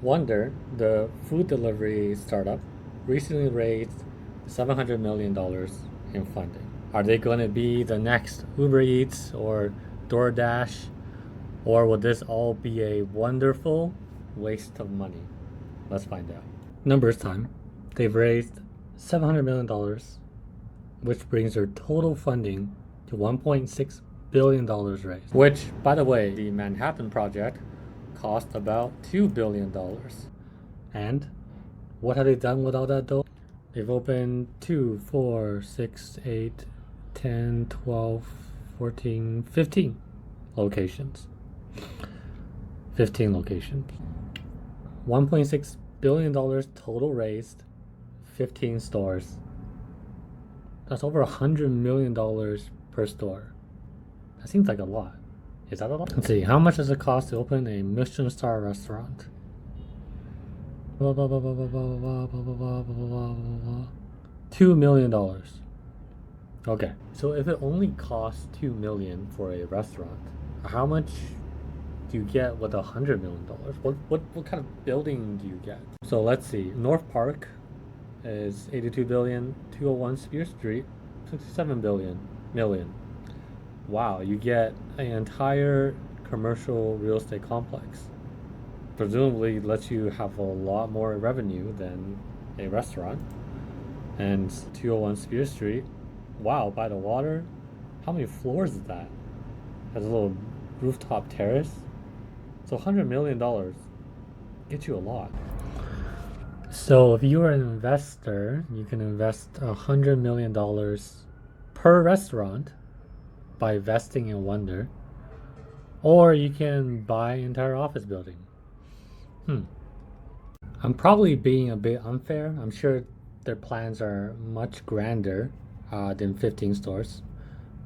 Wonder, the food delivery startup, recently raised $700 million in funding. Are they going to be the next Uber Eats or DoorDash? Or will this all be a wonderful waste of money? Let's find out. Numbers time. They've raised $700 million, which brings their total funding to $1.6 billion raised. Which, by the way, the Manhattan Project cost about $2 billion. And what have they done with all that dough? They've opened 2, 4, 6, 8, 10, 12, 14, 15 locations. 15 locations. $1.6 billion total raised, 15 stores. That's over $100 million per store. That seems like a lot. Is that a lot? Let's see, how much does it cost to open a Michelin star restaurant? $2 million. Okay, so if it only costs $2 million for a restaurant, how much do you get with $100 million? What kind of building do you get? So let's see. North Park is 82 billion, 201 Spear Street, 67 million. Wow, you get an entire commercial real estate complex. Presumably lets you have a lot more revenue than a restaurant. And 201 Spear Street, wow, by the water. How many floors is that? Has a little rooftop terrace. So $100 million gets you a lot. So if you are an investor, you can invest $100 million per restaurant by investing in Wonder, or you can buy an entire office building. I'm probably being a bit unfair. I'm sure their plans are much grander than 15 stores.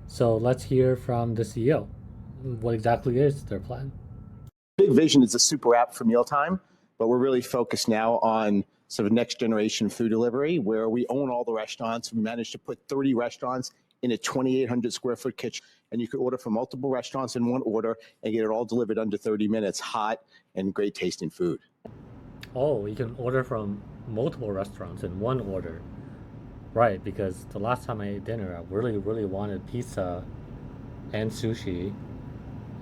So let's hear from the CEO. What exactly is their plan? Big Vision is a super app for mealtime, but we're really focused now on sort of next generation food delivery where we own all the restaurants. We managed to put 30 restaurants in a 2,800 square foot kitchen, and you could order from multiple restaurants in one order and get it all delivered under 30 minutes, hot and great tasting food. Oh, you can order from multiple restaurants in one order. Right, because the last time I ate dinner, I really, really wanted pizza and sushi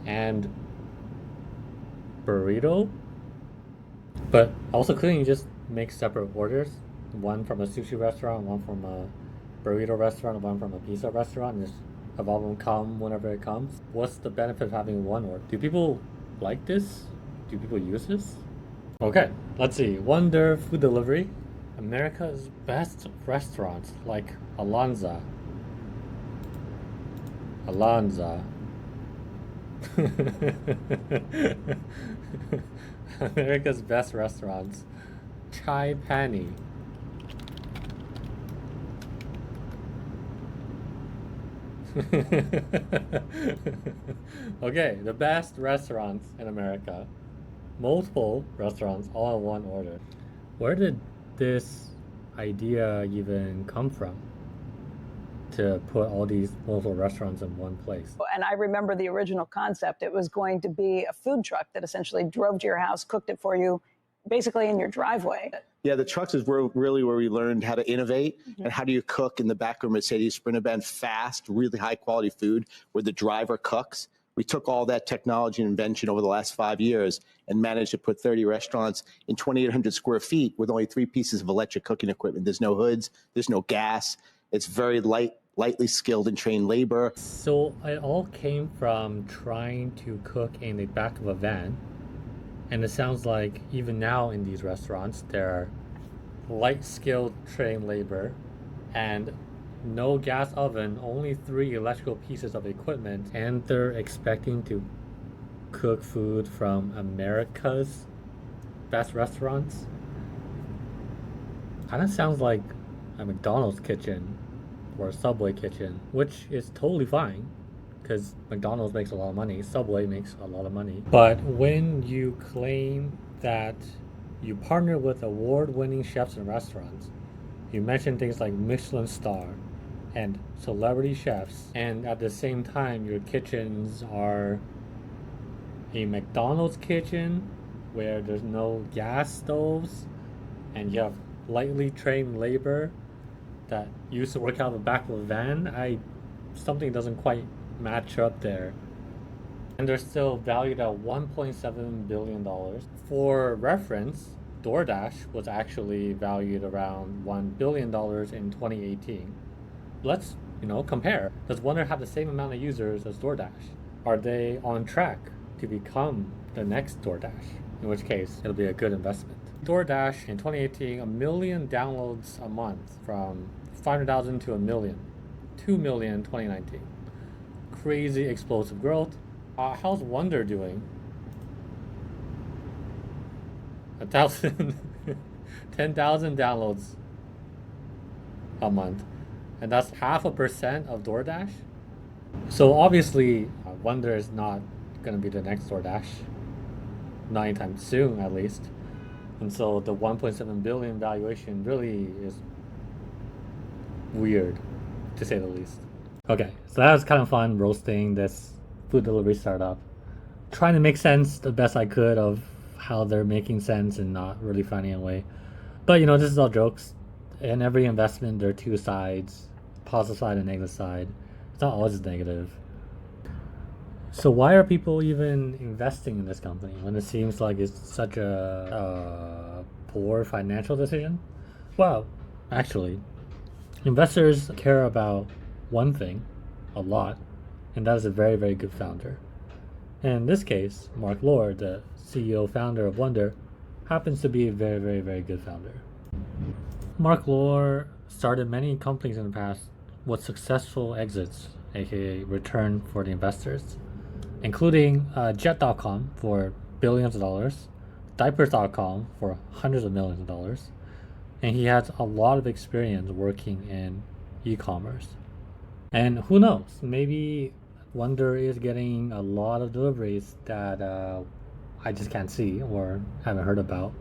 and burrito. But also, couldn't you just make separate orders? One from a sushi restaurant, one from a burrito restaurant, one from a pizza restaurant, and just have all of them come whenever it comes? What's the benefit of having one order? Do people like this? Do people use this? Okay, let's see. Wonder Food Delivery. America's best restaurants like Alonza. Alonza. America's best restaurants. Chai Pani. Okay, the best restaurants in America. Multiple restaurants all in one order. Where did this idea even come from to put all these multiple restaurants in one place? And I remember the original concept. It was going to be a food truck that essentially drove to your house, cooked it for you, basically in your driveway. Yeah, the trucks is really where we learned how to innovate and how do you cook in the back of a Mercedes Sprinter Van fast, really high quality food where the driver cooks. We took all that technology and invention over the last 5 years and managed to put 30 restaurants in 2,800 square feet with only 3 pieces of electric cooking equipment. There's no hoods, there's no gas. It's very lightly skilled and trained labor. So it all came from trying to cook in the back of a van. And it sounds like even now in these restaurants, there are light skilled trained labor and no gas oven, only 3 electrical pieces of equipment, and they're expecting to cook food from America's best restaurants. Kind of sounds like a McDonald's kitchen or a Subway kitchen, which is totally fine because McDonald's makes a lot of money, Subway makes a lot of money. But when you claim that you partner with award-winning chefs and restaurants, you mention things like Michelin star and celebrity chefs, and at the same time your kitchens are a McDonald's kitchen where there's no gas stoves and you have lightly trained labor that used to work out the back of a van, something doesn't quite match up there. And they're still valued at $1.7 billion. For reference, DoorDash was actually valued around $1 billion in 2018. Let's, compare. Does Wonder have the same amount of users as DoorDash? Are they on track to become the next DoorDash? In which case, it'll be a good investment. DoorDash in 2018, 1 million downloads a month, from 500,000 to 1 million. 2 million in 2019. Crazy explosive growth. How's Wonder doing? 1,000, 10,000 downloads a month. And that's 0.5% of DoorDash. So obviously, Wonder is not going to be the next DoorDash. Not anytime soon, at least. And so the 1.7 billion valuation really is weird, to say the least. Okay, so that was kind of fun roasting this food delivery startup. Trying to make sense the best I could of how they're making sense and not really finding a way. But this is all jokes. In every investment, there are two sides, positive side and negative side. It's not always negative. So why are people even investing in this company when it seems like it's such a poor financial decision? Well, actually, investors care about one thing a lot, and that is a very, very good founder. And in this case, Mark Lord, the CEO founder of Wonder, happens to be a very, very, very good founder. Mark Lord started many companies in the past with successful exits, aka return for the investors, including Jet.com for billions of dollars, Diapers.com for hundreds of millions of dollars, and he has a lot of experience working in e-commerce. And who knows, maybe Wonder is getting a lot of deliveries that I just can't see or haven't heard about,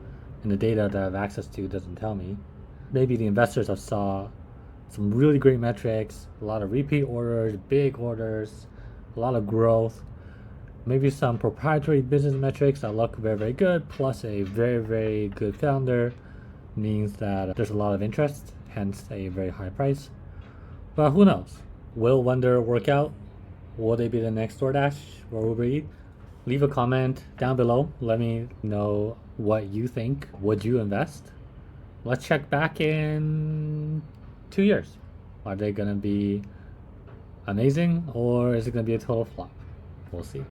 and the data that I have access to doesn't tell me. Maybe the investors have saw some really great metrics, a lot of repeat orders, big orders, a lot of growth, maybe some proprietary business metrics that look very, very good, plus a very, very good founder means that there's a lot of interest, hence a very high price. But who knows? Will Wonder work out? Will they be the next DoorDash or Uber Eats? Leave a comment down below. Let me know what you think. Would you invest? Let's check back in 2 years. Are they going to be amazing or is it going to be a total flop? We'll see.